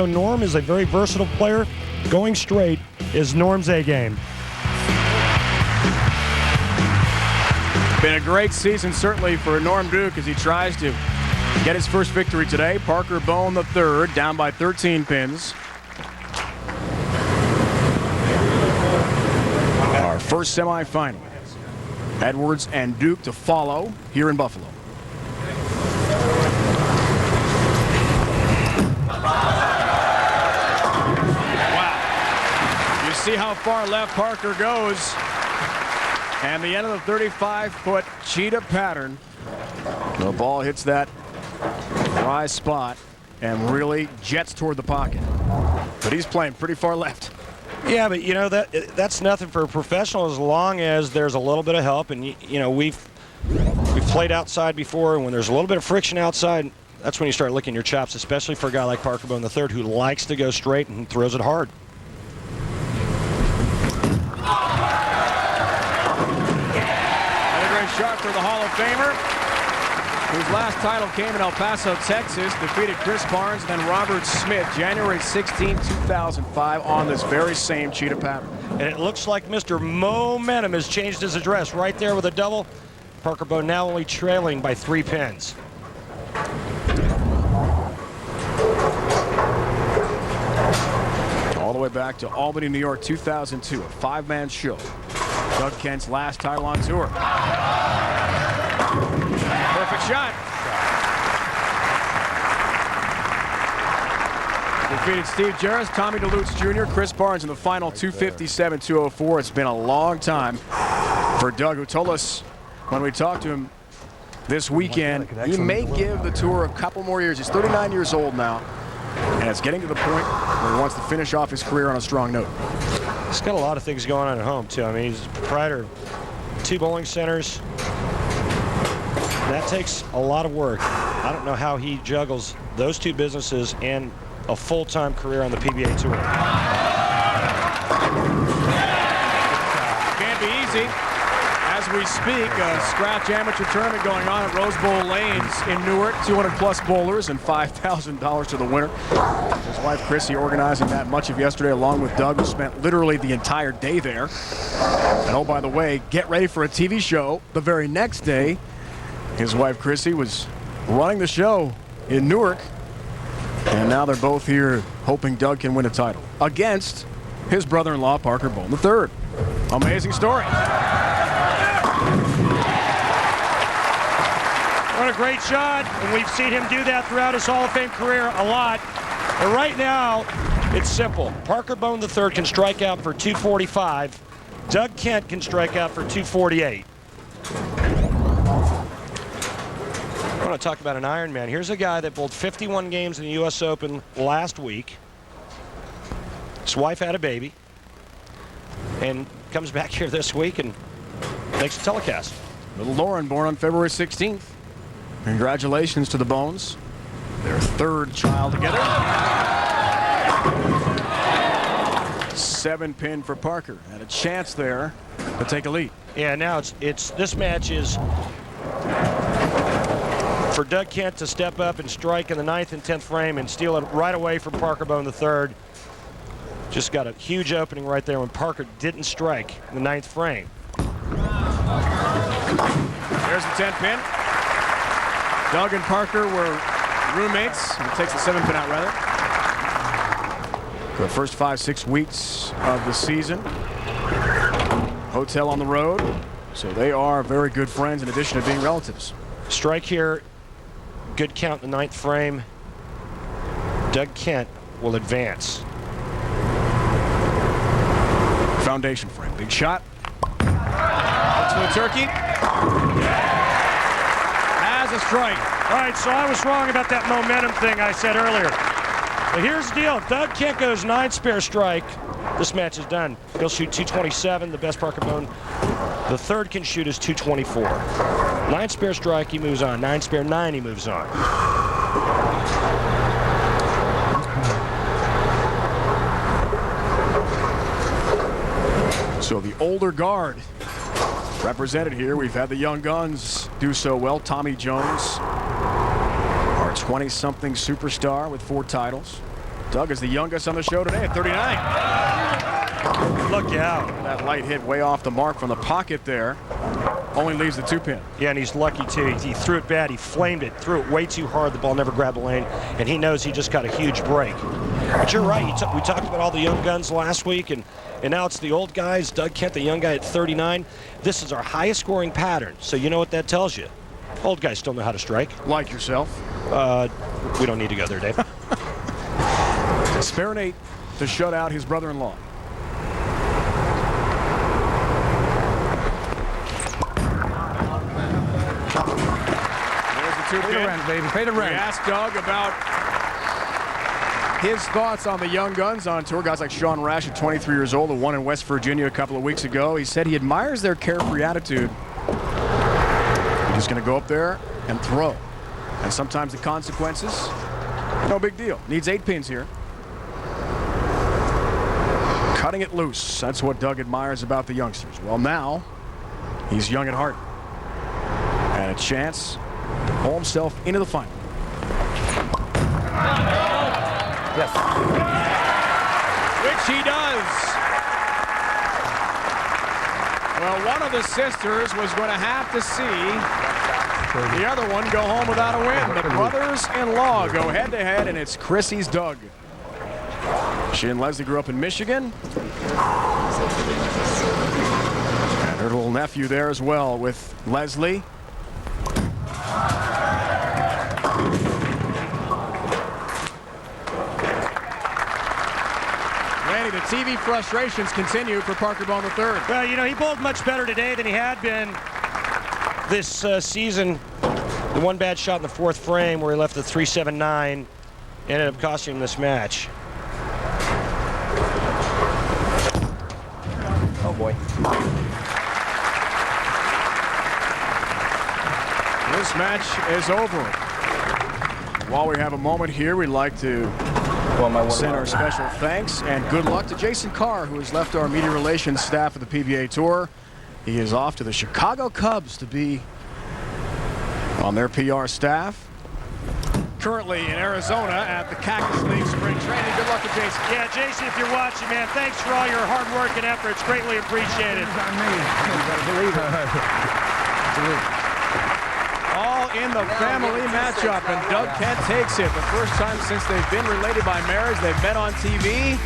So Norm is a very versatile player. Going straight is Norm's A-game. Been a great season, certainly, for Norm Duke as he tries to get his first victory today. Parker-Bohn-III down by 13 pins. Our first semifinal. Edwards and Duke to follow here in Buffalo. Wow. You see how far left Parker goes. And the end of the 35-foot cheetah pattern. The ball hits that dry spot and really jets toward the pocket. But he's playing pretty far left. Yeah, but you know that's nothing for a professional as long as there's a little bit of help. And you know we've played outside before, and when there's a little bit of friction outside, that's when you start licking your chops, especially for a guy like Parker-Bohn-III who likes to go straight and throws it hard. Another great shot for the Hall of Famer, whose last title came in El Paso, Texas, defeated Chris Barnes and then Robert Smith January 16, 2005 on this very same cheetah pattern. And it looks like Mr. Momentum has changed his address right there with a double. Parker-Bohn now only trailing by 3 pins. All the way back to Albany, New York, 2002, a 5-man show. Doug Kent's last title on tour. Perfect shot. Defeated Steve Jarris, Tommy DeLutz Jr., Chris Barnes in the final 257-204. It's been a long time for Doug, who told us when we talked to him this weekend, he may give the tour a couple more years. He's 39 years old now, and it's getting to the point where he wants to finish off his career on a strong note. He's got a lot of things going on at home, too. I mean, he's a proprietor of 2 bowling centers. That takes a lot of work. I don't know how he juggles those 2 businesses and a full-time career on the PBA Tour. Can't be easy. As we speak, a scratch amateur tournament going on at Rose Bowl Lanes in Newark. 200-plus bowlers and $5,000 to the winner. His wife, Chrissy, organizing that much of yesterday, along with Doug, who spent literally the entire day there. And oh, by the way, get ready for a TV show the very next day. His wife, Chrissy, was running the show in Newark. And now they're both here hoping Doug can win a title against his brother-in-law, Parker-Bohn-III. Amazing story. What a great shot, and we've seen him do that throughout his Hall of Fame career a lot. But right now, it's simple. Parker-Bohn-III can strike out for 245. Doug Kent can strike out for 248. I want to talk about an Iron Man. Here's a guy that bowled 51 games in the U.S. Open last week. His wife had a baby, and comes back here this week and makes a telecast. Little Lauren, born on February 16th. Congratulations to the Bones. Their 3rd child together. 7-pin for Parker. And a chance there to take a lead. Yeah, now this match is for Doug Kent to step up and strike in the 9th and 10th frame and steal it right away from Parker-Bohn-III. Just got a huge opening right there when Parker didn't strike in the 9th frame. There's the 10-pin. Doug and Parker were roommates. He takes the 7-pin out, rather. For the first 5-6 weeks of the season. Hotel on the road. So they are very good friends in addition to being relatives. Strike here. Good count in the 9th frame. Doug Kent will advance. Foundation frame. Big shot. Looks for the turkey. Has a strike. All right, so I was wrong about that momentum thing I said earlier. But here's the deal. If Doug Kent goes 9 spare strike, this match is done. He'll shoot 227. The best Parker-Bohn. The 3rd can shoot is 224. 9 spare strike, he moves on. 9 spare 9, he moves on. So the older guard represented here. We've had the young guns do so well. Tommy Jones, our 20-something superstar with 4 titles. Doug is the youngest on the show today at 39. Look out. That light hit way off the mark from the pocket there. Only leaves the 2-pin. Yeah, and he's lucky too. He threw it bad. He flamed it, threw it way too hard. The ball never grabbed the lane, and he knows he just got a huge break. But you're right. We talked about all the young guns last week, and now it's the old guys. Doug Kent, the young guy at 39. This is our highest scoring pattern. So you know what that tells you. Old guys still know how to strike. Like yourself. We don't need to go there, Dave. Spare Nate to shut out his brother-in-law. Pay the rent, baby. Pay the rent. We asked Doug about his thoughts on the young guns on tour. Guys like Sean Rash at 23 years old, who won in West Virginia a couple of weeks ago. He said he admires their carefree attitude. He's just going to go up there and throw. And sometimes the consequences, no big deal. Needs 8 pins here. Cutting it loose. That's what Doug admires about the youngsters. Well, now he's young at heart. And a chance to pull himself into the final. Yes. Which he does. Well, one of the sisters was going to have to see the other one go home without a win. The brothers-in-law go head-to-head, and it's Chrissy's Doug. She and Leslie grew up in Michigan. And her little nephew there as well with Leslie. Randy, the TV frustrations continue for Parker-Bohn-III. Well, you know, he bowled much better today than he had been this season. The one bad shot in the 4th frame where he left the 3-7-9 ended up costing him this match. Oh boy. This match is over. While we have a moment here, we'd like to send our special thanks and good luck to Jason Carr, who has left our media relations staff of the PBA Tour. He is off to the Chicago Cubs to be on their PR staff. Currently in Arizona at the Cactus League Spring Training. Good luck to Jason. Yeah, Jason, if you're watching, man, thanks for all your hard work and efforts. Greatly appreciated. All in the family matchup, and Doug Kent takes it. The first time since they've been related by marriage. They've met on TV.